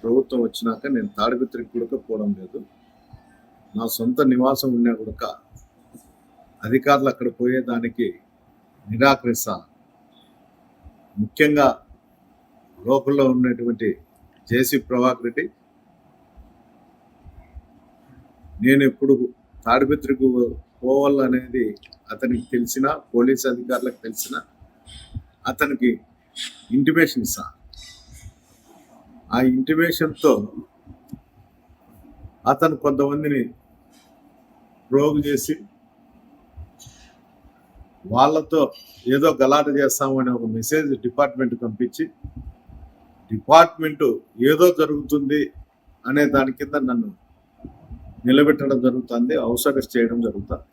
ప్రభుత్వం వచ్చినాక నేను తాడిపత్రికి కూడా పోవడం లేదు. నా సొంత నివాసం ఉన్నా కూడా అధికారులు అక్కడ పోయేదానికి నిరాకరిస్తా. ముఖ్యంగా లోకల్లో ఉన్నటువంటి జేసీ ప్రభాకర్ రెడ్డి, నేను ఎప్పుడు తాడిపత్రికి పోవాలనేది అతనికి తెలిసిన, పోలీస్ అధికారులకు తెలిసిన, అతనికి ఇంటిమేషన్ ఇస్తా. ఆ ఇంటిమేషన్తో అతను కొంతమందిని ప్రోగు చేసి వాళ్ళతో ఏదో గలాట చేస్తామని ఒక మెసేజ్ డిపార్ట్మెంట్ పంపించి, డిపార్ట్మెంటు ఏదో జరుగుతుంది అనే దాని కింద నన్ను నిలబెట్టడం జరుగుతుంది, అవసరం చేయడం జరుగుతుంది.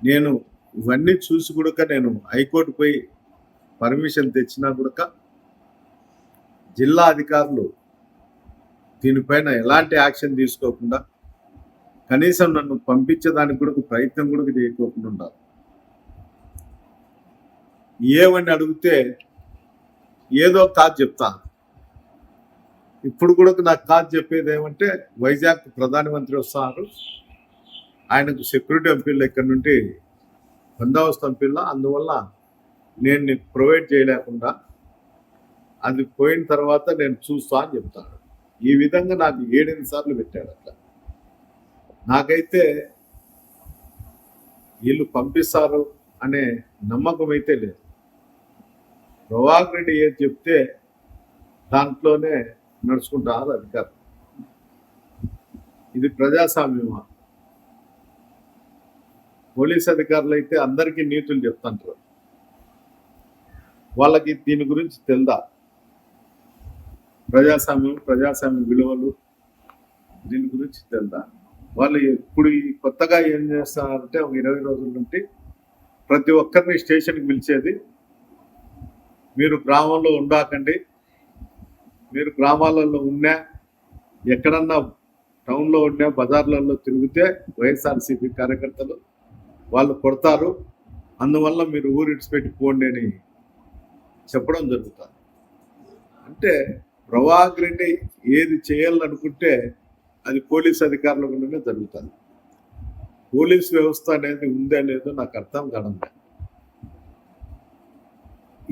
నేను ఇవన్నీ చూసి కూడా నేను హైకోర్టు పోయి పర్మిషన్ తెచ్చినా కూడా జిల్లా అధికారులు దీనిపైన ఎలాంటి యాక్షన్ తీసుకోకుండా, కనీసం నన్ను పంపించేదానికి కూడా ప్రయత్నం కూడా చేయకోకుండా ఉండాలి. ఏమని అడిగితే ఏదో కాదు చెప్తా. ఇప్పుడు కూడా నాకు కాదు చెప్పేది ఏమంటే, వైజాగ్ ప్రధానమంత్రి వస్తున్నారు, ఆయనకు సెక్యూరిటీ పంపిల్ల, ఇక్కడ నుండి బందోబస్తు పంపిల్ల, అందువల్ల నేను నీకు ప్రొవైడ్ చేయలేకుండా అది పోయిన తర్వాత నేను చూస్తా అని చెప్తాను. ఈ విధంగా నాకు 7-8 సార్లు పెట్టాడు. అట్లా నాకైతే వీళ్ళు పంపిస్తారు అనే నమ్మకం అయితే లేదు. ప్రభాకర్ రెడ్డి ఏది చెప్తే దాంట్లోనే నడుచుకుంటారు అధికారులు. ఇది ప్రజాస్వామ్యమా? పోలీస్ అధికారులు అయితే అందరికీ నీతులు చెప్తుంటారు, వాళ్ళకి దీని గురించి తెలుదా? ప్రజాస్వామ్య విలువలు దీని గురించి తెలుదా? వాళ్ళు ఇప్పుడు కొత్తగా ఏం చేస్తారంటే, ఒక 20 రోజుల నుండి ప్రతి ఒక్కరిని స్టేషన్కి పిలిచేది, మీరు గ్రామంలో ఉండాకండి, మీరు గ్రామాలలో ఉన్నా, ఎక్కడన్నా టౌన్లో ఉన్నా, బజార్లలో తిరిగితే వైఎస్ఆర్సీపీ కార్యకర్తలు వాళ్ళు కొడతారు, అందువల్ల మీరు ఊరు ఇడిచిపెట్టి పోండి అని చెప్పడం జరుగుతుంది. అంటే ప్రభాకర్ రెడ్డి ఏది చేయాలనుకుంటే అది పోలీస్ అధికారుల గుండానే జరుగుతుంది. పోలీస్ వ్యవస్థ అనేది ఉందే లేదో నాకు అర్థం కావడం లేదు.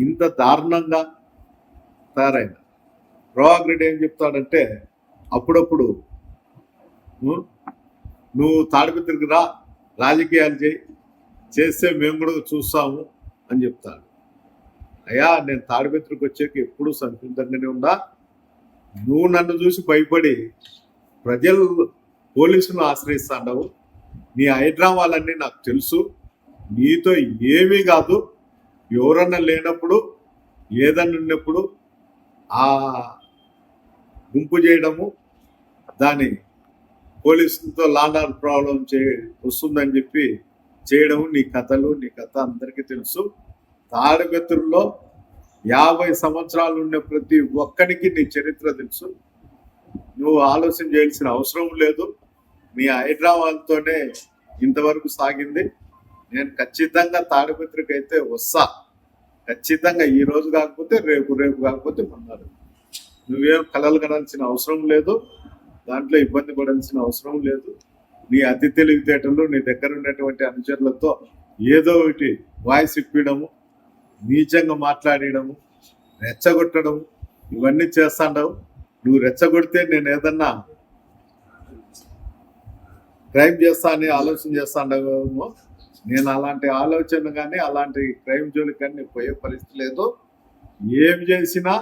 ఇంత దారుణంగా తయారైన ప్రభాకర్ రెడ్డి ఏం చెప్తాడంటే, అప్పుడప్పుడు నువ్వు తాడిపత్రికి రా, రాజకీయాలు చేస్తే మేము కూడా చూస్తాము అని చెప్తాడు. అయ్యా, నేను తాడిపత్రికి వచ్చాక ఎప్పుడూ సంతృప్తంగానే ఉందా. నువ్వు నన్ను చూసి భయపడి ప్రజలు పోలీసును ఆశ్రయిస్తాండవు. నీ హైడ్రామాలన్నీ నాకు తెలుసు, నీతో ఏమీ కాదు. ఎవరన్నా లేనప్పుడు, ఏదన్నా ఉన్నప్పుడు ఆ గుంపు చేయడము, దాని పోలీసులతో లాండ్ ఆర్డర్ ప్రాబ్లం వస్తుందని చెప్పి చేయడము, నీ కథ అందరికీ తెలుసు. తాడిపత్రుల్లో 50 సంవత్సరాలు ఉన్న ప్రతి ఒక్కరికి నీ చరిత్ర తెలుసు. నువ్వు ఆలోచన చేయాల్సిన అవసరం లేదు. నీ హైదరాబాద్తోనే ఇంతవరకు సాగింది. నేను ఖచ్చితంగా తాడిపత్రికి అయితే వస్తా, ఖచ్చితంగా. ఈ రోజు కాకపోతే రేపు కాకపోతే మొన్నారు. నువ్వేం కలలు కనాల్సిన అవసరం లేదు, దాంట్లో ఇబ్బంది పడాల్సిన అవసరం లేదు. నీ అతి తెలివితేటలు, నీ దగ్గర ఉన్నటువంటి అనుచరులతో ఏదో ఒకటి వాయిస్ ఇప్పించడము, నీచంగా మాట్లాడడము, రెచ్చగొట్టడము, ఇవన్నీ చేస్తాండవు. నువ్వు రెచ్చగొడితే నేను ఏదన్నా క్రైమ్ చేస్తా అని ఆలోచన చేస్తాండవేమో. నేను అలాంటి ఆలోచన కానీ అలాంటి క్రైమ్ జోలికి కానీ పోయే పరిస్థితి లేదు. ఏం చేసినా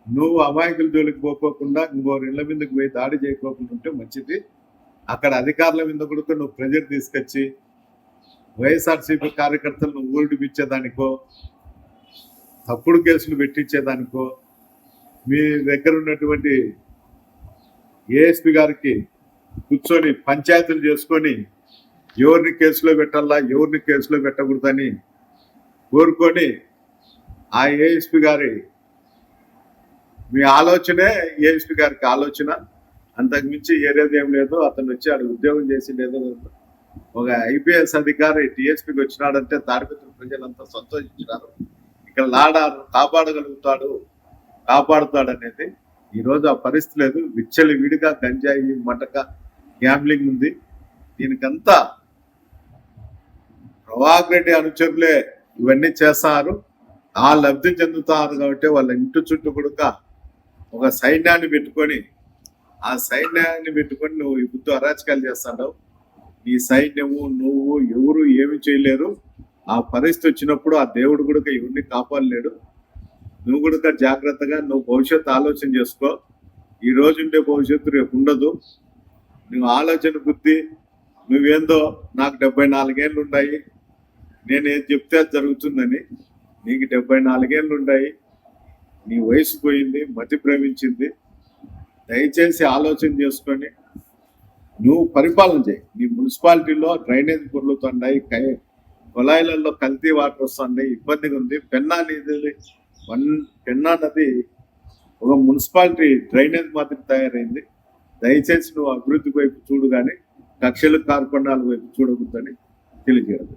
నువ్వు అమాయకుల జోలికి పోకోకుండా, ఇంకో ఇళ్ల మీదకి పోయి దాడి చేయకోకుండా ఉంటే మంచిది. అక్కడ అధికారుల మీద కూడా నువ్వు ప్రెజర్ తీసుకొచ్చి వైఎస్ఆర్సీపీ కార్యకర్తలను ఊరిడిపించేదానికో, తప్పుడు కేసులు పెట్టించేదానికో, మీ దగ్గర ఉన్నటువంటి ఏఎస్పీ గారికి కూర్చొని పంచాయతీలు చేసుకొని ఎవరిని కేసులో పెట్టాలా, ఎవరిని కేసులో పెట్టకూడదని కోరుకొని, ఆ ఏఎస్పీ గారి మీ ఆలోచనే ఏఎస్పీ గారికి ఆలోచన, అంతకుమించి ఏరేది ఏం లేదు. అతను వచ్చి ఆడు ఉద్యోగం చేసి లేదో, ఒక ఐపీఎస్ అధికారి టీఎస్పీకి వచ్చినాడంటే తాడిపత్రి ప్రజలంతా సంతోషించినారు. ఇక్కడ లాడారు కాపాడగలుగుతాడు కాపాడుతాడనేది ఈరోజు ఆ పరిస్థితి లేదు. విచ్చలి విడిగా గంజాయి మటక గ్యాంబ్లింగ్ ఉంది. దీనికంతా ప్రభాకర్ రెడ్డి అనుచరులే ఇవన్నీ చేస్తారు. ఆ లబ్ధి చెందుతారు కాబట్టి వాళ్ళ ఇంటి చుట్టూ కూడా ఒక సైన్యాన్ని పెట్టుకొని ఆ సైన్యాన్ని పెట్టుకొని నువ్వు ఈ బుద్ధి అరాచకాలు చేస్తావు. నీ సైన్యము నువ్వు ఎవరు ఏమి చేయలేరు. ఆ పరిస్థితి వచ్చినప్పుడు ఆ దేవుడు కూడా ఎవరిని కాపాడలేడు. నువ్వు కూడా జాగ్రత్తగా నువ్వు భవిష్యత్తు ఆలోచన చేసుకో. ఈ రోజు ఉండే భవిష్యత్తు రేపు ఉండదు. నువ్వు ఆలోచన బుద్ధి నువ్వేందో నాకు 74 ఏళ్ళు ఉన్నాయి, నేను ఏం చెప్తే అది జరుగుతుందని. నీకు 74 ఏళ్ళు ఉన్నాయి, నీ వయసు పోయింది, మతి భ్రమించింది. దయచేసి ఆలోచన చేసుకొని నువ్వు పరిపాలన చేయి. నీ మున్సిపాలిటీలో డ్రైనేజ్ పొర్లుతున్నాయి, కొలాయిలలో కల్తీ వాటర్ వస్తున్నాయి, ఇబ్బందిగా ఉంది. పెన్నా నది ఒక మున్సిపాలిటీ డ్రైనేజ్ మాత్రం తయారైంది. దయచేసి నువ్వు అభివృద్ధి వైపు చూడు కానీ కక్షలు కార్పణాల వైపు చూడకూడదని తెలియజేయదు.